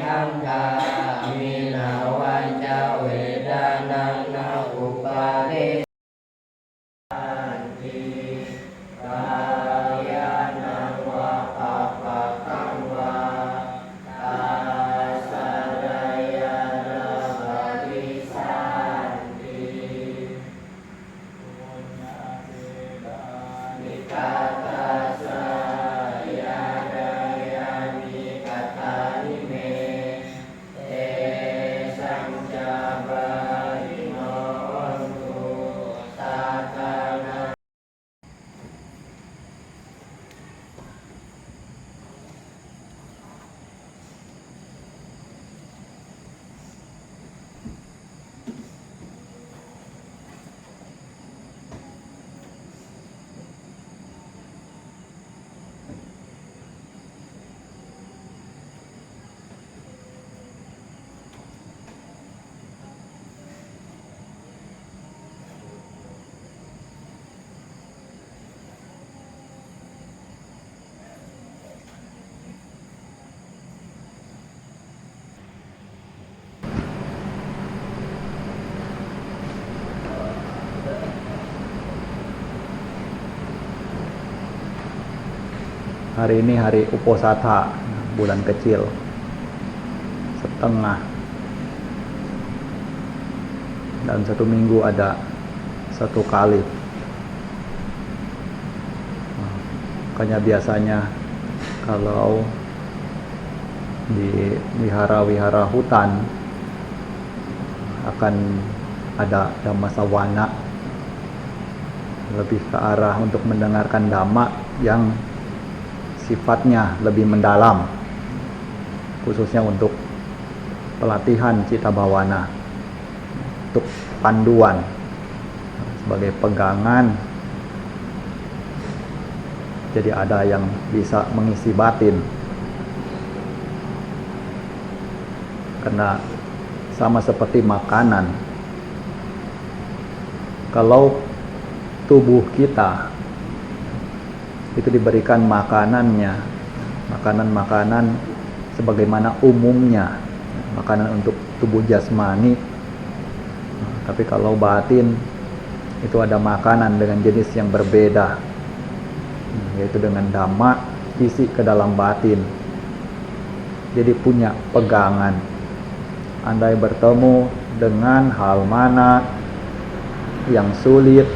หังคามินาวัจจเวดานังนาอุปาเรสันติกายานังวะปะปะคังวาตาสรายานาภวิสันตินิกาตาสายาดายานิกาตานิเมเตสังจาบาริโนตุสาธานา Hari ini hari Uposatha, bulan kecil, setengah, dan 1 minggu ada 1 kali. Makanya biasanya kalau di wihara-wihara hutan akan ada Dhammasawana, lebih ke arah untuk mendengarkan Dhamma yang sifatnya lebih mendalam, khususnya untuk pelatihan cita bawana, untuk panduan sebagai pegangan. Jadi ada yang bisa mengisi batin, karena sama seperti makanan, kalau tubuh kita itu diberikan makanannya, makanan-makanan sebagaimana umumnya, makanan untuk tubuh jasmani. Tapi kalau batin itu ada makanan dengan jenis yang berbeda, yaitu dengan Dhamma isi ke dalam batin. Jadi punya pegangan. Andai bertemu dengan hal mana yang sulit,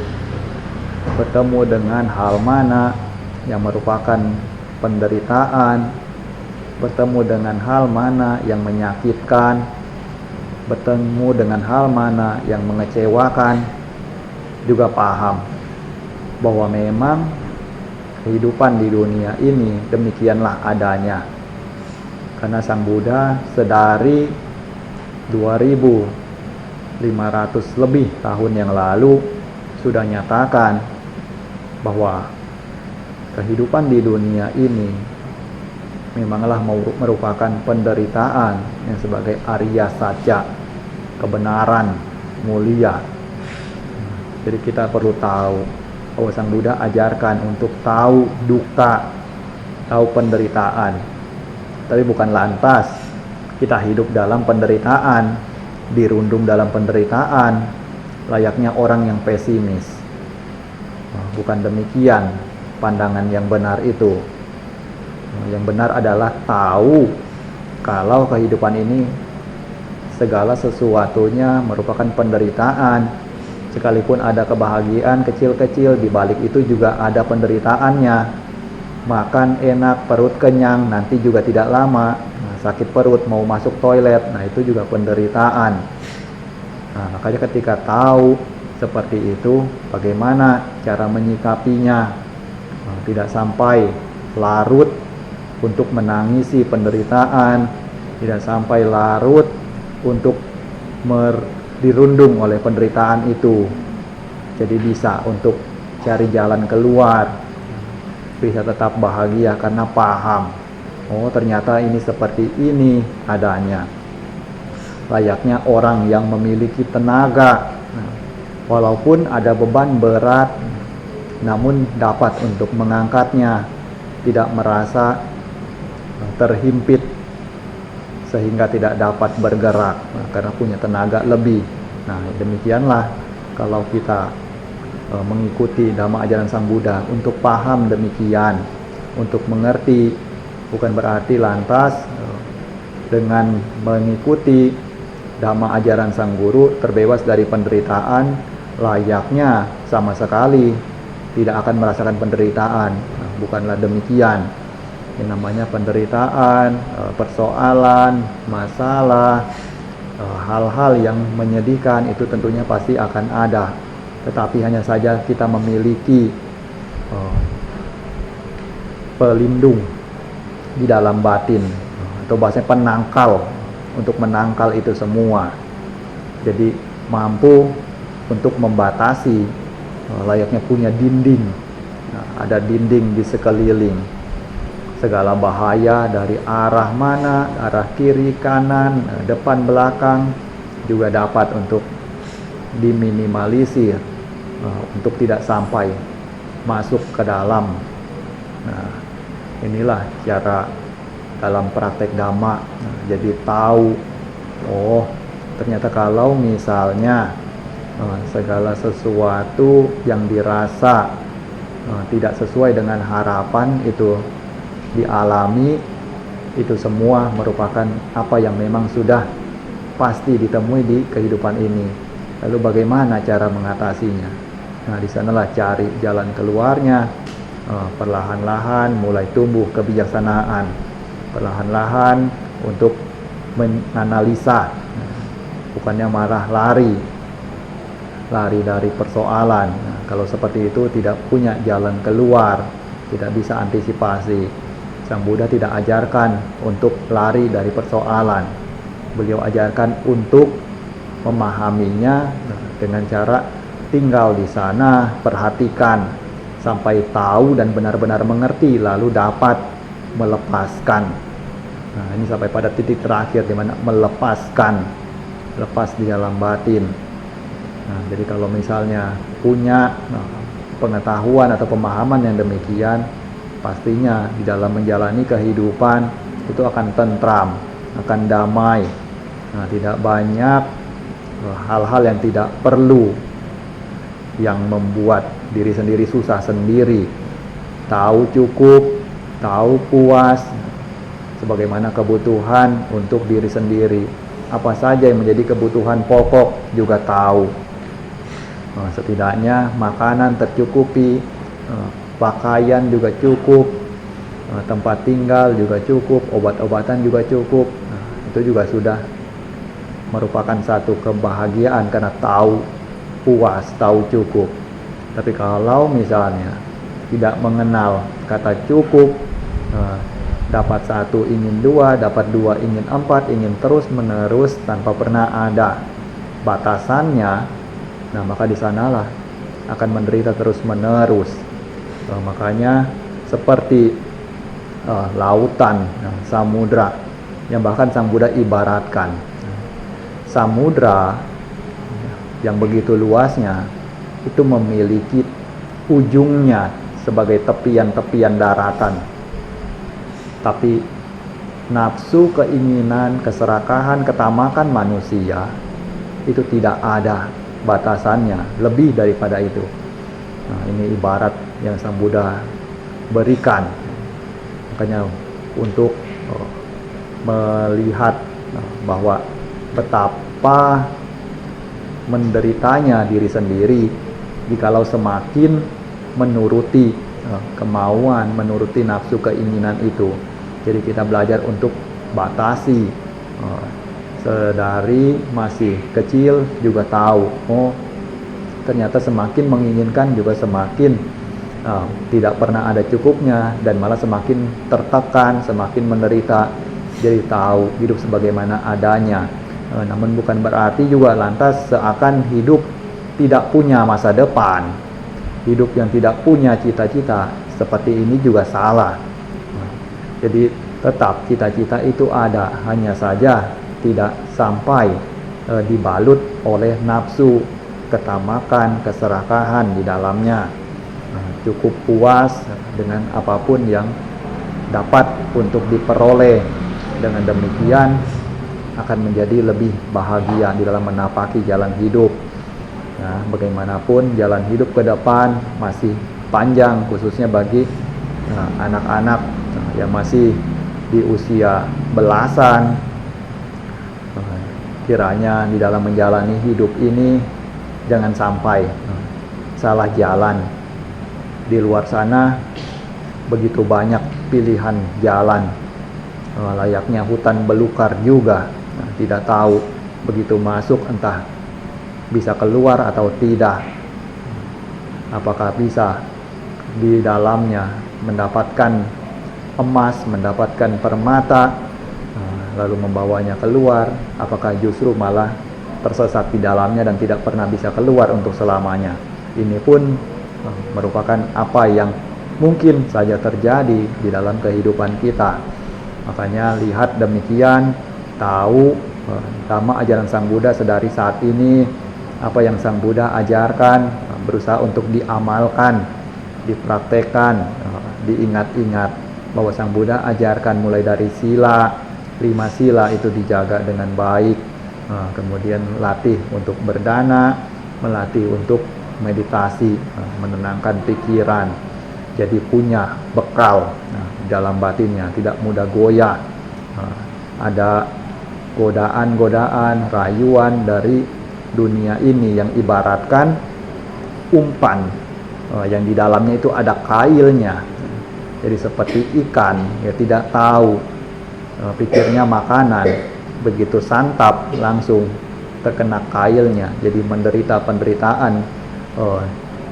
bertemu dengan hal mana yang merupakan penderitaan, bertemu dengan hal mana yang menyakitkan, bertemu dengan hal mana yang mengecewakan, juga paham bahwa memang kehidupan di dunia ini demikianlah adanya. Karena Sang Buddha sedari 2500 lebih tahun yang lalu sudah nyatakan bahwa kehidupan di dunia ini memanglah merupakan penderitaan yang sebagai Arya Satya, kebenaran mulia. Jadi kita perlu tahu bahwa Sang Buddha ajarkan untuk tahu duka, tahu penderitaan. Tapi bukan lantas kita hidup dalam penderitaan, dirundung dalam penderitaan, layaknya orang yang pesimis. Bukan demikian pandangan yang benar itu. Yang benar adalah tahu kalau kehidupan ini segala sesuatunya merupakan penderitaan. Sekalipun ada kebahagiaan kecil-kecil, di balik itu juga ada penderitaannya. Makan enak, perut kenyang, nanti juga tidak lama sakit perut, mau masuk toilet, nah itu juga penderitaan. Nah, makanya ketika tahu seperti itu, bagaimana cara menyikapinya? Tidak sampai larut untuk menangisi penderitaan, tidak sampai larut untuk dirundung oleh penderitaan itu. Jadi bisa untuk cari jalan keluar, bisa tetap bahagia karena paham, oh ternyata ini seperti ini adanya. Layaknya orang yang memiliki tenaga, walaupun ada beban berat, namun dapat untuk mengangkatnya, tidak merasa terhimpit sehingga tidak dapat bergerak karena punya tenaga lebih. Nah, demikianlah kalau kita mengikuti dhamma ajaran Sang Buddha, untuk paham demikian, untuk mengerti, bukan berarti lantas dengan mengikuti dhamma ajaran Sang Guru terbebas dari penderitaan, layaknya sama sekali tidak akan merasakan penderitaan. Nah, bukanlah demikian. Yang namanya penderitaan, persoalan, masalah, hal-hal yang menyedihkan itu tentunya pasti akan ada. Tetapi hanya saja kita memiliki pelindung di dalam batin, atau bahasanya penangkal, untuk menangkal itu semua. Jadi mampu untuk membatasi, layaknya punya dinding. Nah, ada dinding di sekeliling. Segala bahaya dari arah mana, arah kiri, kanan, depan, belakang juga dapat untuk diminimalisir, untuk tidak sampai masuk ke dalam. Nah, inilah cara dalam praktek dhamma. Nah, jadi tahu, oh ternyata kalau misalnya segala sesuatu yang dirasa tidak sesuai dengan harapan itu dialami, itu semua merupakan apa yang memang sudah pasti ditemui di kehidupan ini. Lalu bagaimana cara mengatasinya? Nah, di sanalah cari jalan keluarnya. Perlahan-lahan mulai tumbuh kebijaksanaan, perlahan-lahan untuk menganalisa, bukannya marah lari dari persoalan. Nah, kalau seperti itu tidak punya jalan keluar, tidak bisa antisipasi. Sang Buddha tidak ajarkan untuk lari dari persoalan. Beliau ajarkan untuk memahaminya dengan cara tinggal di sana, perhatikan sampai tahu dan benar-benar mengerti, lalu dapat melepaskan. Nah, ini sampai pada titik terakhir di mana melepaskan, lepas di dalam batin. Nah, jadi kalau misalnya punya pengetahuan atau pemahaman yang demikian, pastinya di dalam menjalani kehidupan itu akan tentram, akan damai. Nah, tidak banyak hal-hal yang tidak perlu, yang membuat diri sendiri susah sendiri. Tahu cukup, tahu puas, sebagaimana kebutuhan untuk diri sendiri. Apa saja yang menjadi kebutuhan pokok juga tahu. Setidaknya makanan tercukupi, pakaian juga cukup, tempat tinggal juga cukup, obat-obatan juga cukup. Nah, itu juga sudah merupakan satu kebahagiaan karena tahu puas, tahu cukup. Tapi kalau misalnya tidak mengenal kata cukup, dapat satu ingin dua, dapat dua ingin empat, ingin terus menerus tanpa pernah ada batasannya, nah maka di sanalah akan menderita terus menerus. Makanya seperti lautan, samudra, yang bahkan Sang Buddha ibaratkan samudra yang begitu luasnya itu memiliki ujungnya sebagai tepian-tepian daratan. Tapi nafsu, keinginan, keserakahan, ketamakan manusia itu tidak ada batasannya, lebih daripada itu. Nah, ini ibarat yang Sang Buddha berikan. Makanya untuk melihat bahwa betapa menderitanya diri sendiri jikalau semakin menuruti kemauan, menuruti nafsu keinginan itu. Jadi kita belajar untuk batasi. Sedari masih kecil juga tahu, oh ternyata semakin menginginkan juga semakin tidak pernah ada cukupnya, dan malah semakin tertekan, semakin menderita. Jadi tahu hidup sebagaimana adanya. Namun bukan berarti juga lantas seakan hidup tidak punya masa depan, hidup yang tidak punya cita-cita. Seperti ini juga salah. Jadi tetap cita-cita itu ada, hanya saja tidak sampai dibalut oleh nafsu, ketamakan, keserakahan di dalamnya. Cukup puas dengan apapun yang dapat untuk diperoleh. Dengan demikian akan menjadi lebih bahagia di dalam menapaki jalan hidup. Nah, bagaimanapun jalan hidup ke depan masih panjang, khususnya bagi anak-anak yang masih di usia belasan. Kiranya di dalam menjalani hidup ini jangan sampai salah jalan. Di luar sana begitu banyak pilihan jalan, layaknya hutan belukar juga. Tidak tahu begitu masuk entah bisa keluar atau tidak, apakah bisa di dalamnya mendapatkan emas, mendapatkan permata, lalu membawanya keluar, apakah justru malah tersesat di dalamnya dan tidak pernah bisa keluar untuk selamanya. Ini pun merupakan apa yang mungkin saja terjadi di dalam kehidupan kita. Makanya lihat demikian, tahu Dhamma ajaran Sang Buddha sedari saat ini, apa yang Sang Buddha ajarkan, berusaha untuk diamalkan, dipraktekkan, diingat-ingat bahwa Sang Buddha ajarkan mulai dari sila, 5 sila itu dijaga dengan baik, kemudian latih untuk berdana, melatih untuk meditasi, menenangkan pikiran, jadi punya bekal dalam batinnya, tidak mudah goyah. Ada godaan-godaan, rayuan dari dunia ini yang ibaratkan umpan yang di dalamnya itu ada kailnya. Jadi seperti ikan, ya tidak tahu, pikirnya makanan, begitu santap langsung terkena kailnya, jadi menderita penderitaan.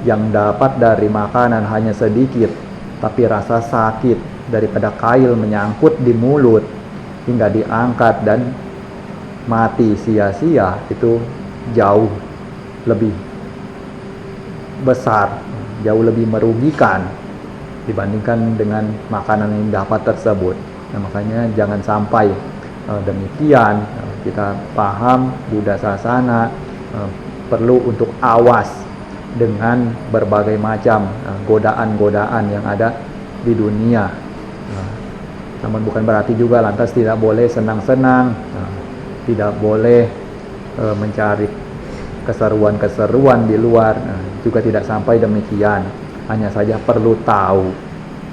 Yang dapat dari makanan hanya sedikit, tapi rasa sakit daripada kail menyangkut di mulut hingga diangkat dan mati sia-sia itu jauh lebih besar, jauh lebih merugikan dibandingkan dengan makanan yang dapat tersebut. Nah, makanya jangan sampai demikian. Kita paham Buddha Sasana perlu untuk awas dengan berbagai macam godaan-godaan yang ada di dunia. Namun bukan berarti juga lantas tidak boleh senang-senang, tidak boleh mencari keseruan-keseruan di luar, juga tidak sampai demikian. Hanya saja perlu tahu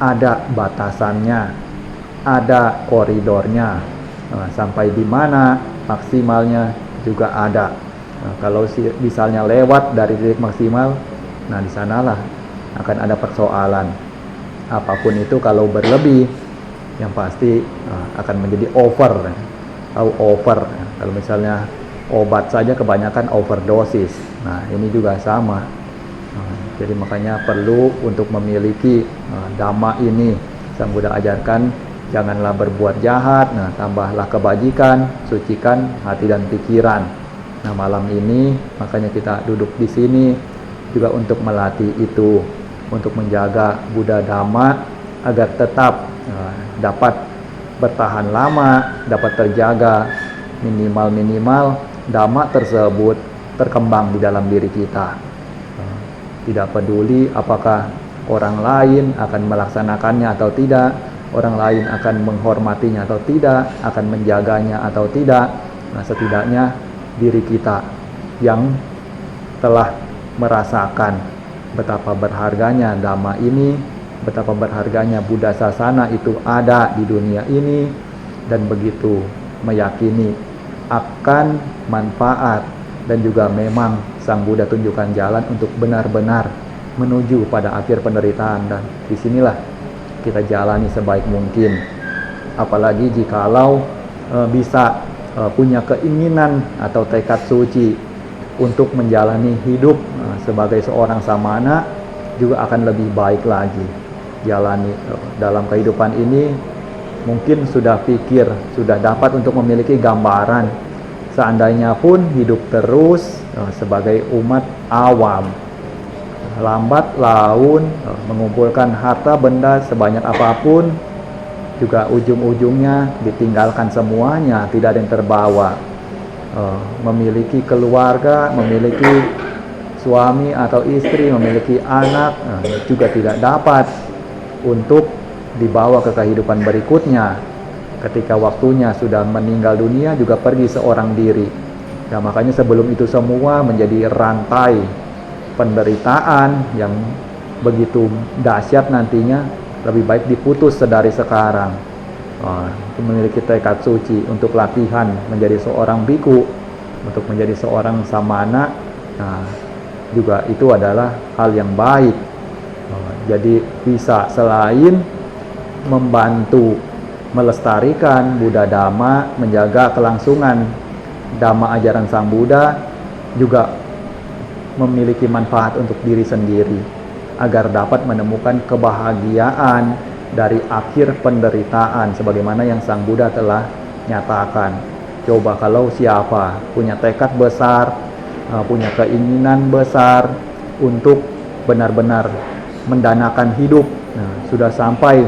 ada batasannya, ada koridornya, sampai di mana maksimalnya juga ada. Kalau misalnya lewat dari titik maksimal, nah di sanalah akan ada persoalan. Apapun itu kalau berlebih, yang pasti akan menjadi over. Tahu over? Kalau misalnya obat saja kebanyakan overdosis. Nah ini juga sama. Jadi makanya perlu untuk memiliki Dhamma ini. Sang Buddha ajarkan janganlah berbuat jahat. Nah tambahlah kebajikan, sucikan hati dan pikiran. Nah malam ini makanya kita duduk di sini juga untuk melatih itu, untuk menjaga Buddha Dhamma agar tetap dapat bertahan lama, dapat terjaga, minimal Dhamma tersebut terkembang di dalam diri kita. Tidak peduli apakah orang lain akan melaksanakannya atau tidak, orang lain akan menghormatinya atau tidak, akan menjaganya atau tidak. Nah setidaknya diri kita yang telah merasakan betapa berharganya Dhamma ini, betapa berharganya Buddha Sasana itu ada di dunia ini, dan begitu meyakini akan manfaat dan juga memang Sang Buddha tunjukkan jalan untuk benar-benar menuju pada akhir penderitaan, dan disinilah kita jalani sebaik mungkin. Apalagi jikalau bisa punya keinginan atau tekad suci untuk menjalani hidup sebagai seorang samana, juga akan lebih baik lagi. Jalani dalam kehidupan ini, mungkin sudah pikir, sudah dapat untuk memiliki gambaran. Seandainya pun hidup terus sebagai umat awam, lambat laun mengumpulkan harta benda sebanyak apapun, juga ujung-ujungnya ditinggalkan semuanya, tidak ada yang terbawa. Memiliki keluarga, memiliki suami atau istri, memiliki anak, juga tidak dapat untuk dibawa ke kehidupan berikutnya, ketika waktunya sudah meninggal dunia juga pergi seorang diri. Ya, makanya sebelum itu semua menjadi rantai penderitaan yang begitu dahsyat nantinya, lebih baik diputus sedari sekarang. Memiliki tekad suci untuk latihan menjadi seorang biku, untuk menjadi seorang samana, juga itu adalah hal yang baik. Jadi bisa selain membantu melestarikan Buddha Dhamma, menjaga kelangsungan Dhamma ajaran Sang Buddha, juga memiliki manfaat untuk diri sendiri agar dapat menemukan kebahagiaan dari akhir penderitaan sebagaimana yang Sang Buddha telah nyatakan. Coba kalau siapa punya tekad besar, punya keinginan besar untuk benar-benar mendanakan hidup, sudah sampai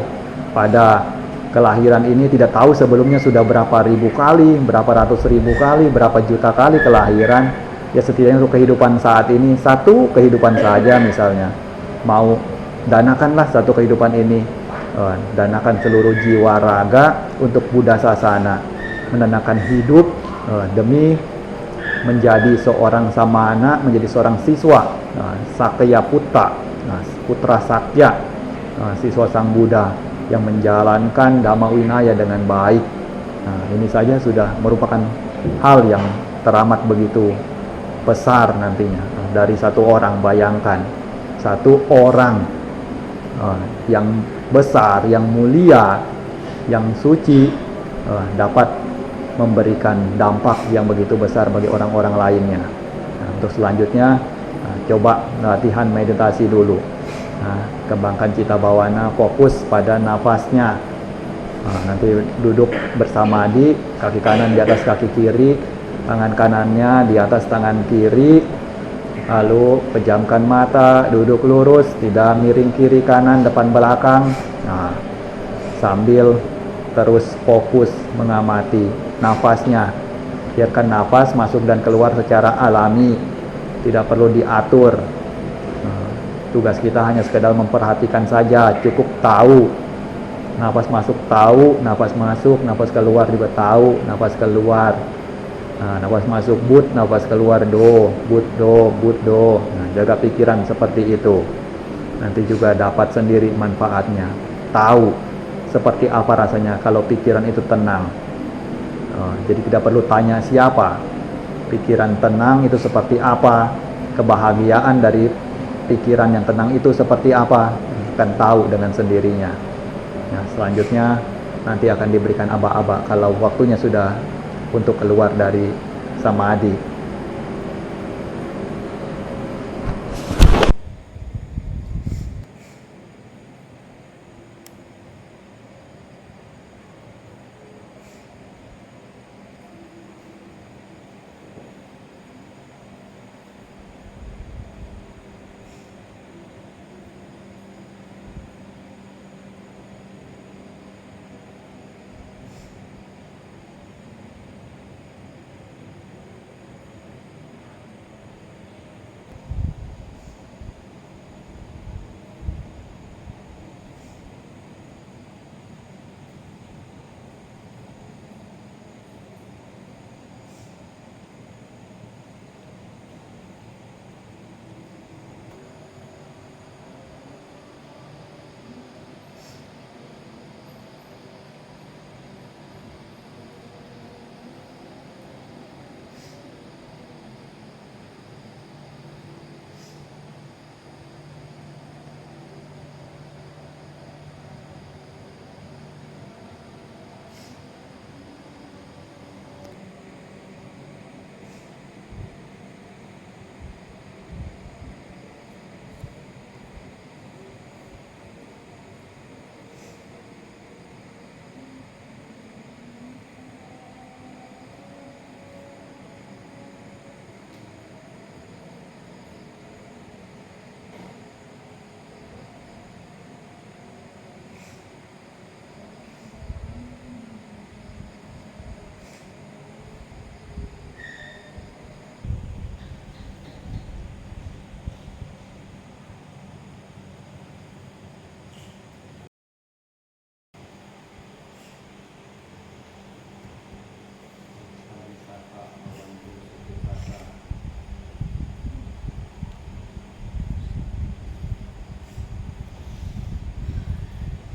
pada kelahiran ini, tidak tahu sebelumnya sudah berapa ribu kali, berapa ratus ribu kali, berapa juta kali kelahiran, ya setidaknya untuk kehidupan saat ini, satu kehidupan saja misalnya, mau danakanlah satu kehidupan ini, danakan seluruh jiwa raga untuk Buddha Sasana, mendanakan hidup demi menjadi seorang samana, menjadi seorang siswa, Sakya Putta, putra Sakya, siswa Sang Buddha yang menjalankan Dhamma Winaya dengan baik. Ini saja sudah merupakan hal yang teramat begitu besar nantinya. Dari satu orang, bayangkan satu orang yang besar, yang mulia, yang suci, dapat memberikan dampak yang begitu besar bagi orang-orang lainnya. Untuk selanjutnya, coba latihan meditasi dulu. Kembangkan cita bawana, fokus pada nafasnya. Nanti duduk bersamadi, kaki kanan di atas kaki kiri, tangan kanannya di atas tangan kiri, lalu pejamkan mata, duduk lurus, tidak miring kiri kanan depan belakang, sambil terus fokus mengamati nafasnya. Biarkan nafas masuk dan keluar secara alami, tidak perlu diatur. Tugas kita hanya sekedar memperhatikan saja, cukup tahu. Nafas masuk tahu, nafas masuk, nafas keluar juga tahu, nafas keluar. Nafas masuk but, nafas keluar do, but do, but do. Jaga pikiran seperti itu. Nanti juga dapat sendiri manfaatnya. Tahu seperti apa rasanya kalau pikiran itu tenang. Jadi tidak perlu tanya siapa. Pikiran tenang itu seperti apa? Kebahagiaan dari pikiran yang tenang itu seperti apa, akan tahu dengan sendirinya. Selanjutnya nanti akan diberikan aba-aba kalau waktunya sudah untuk keluar dari samadhi.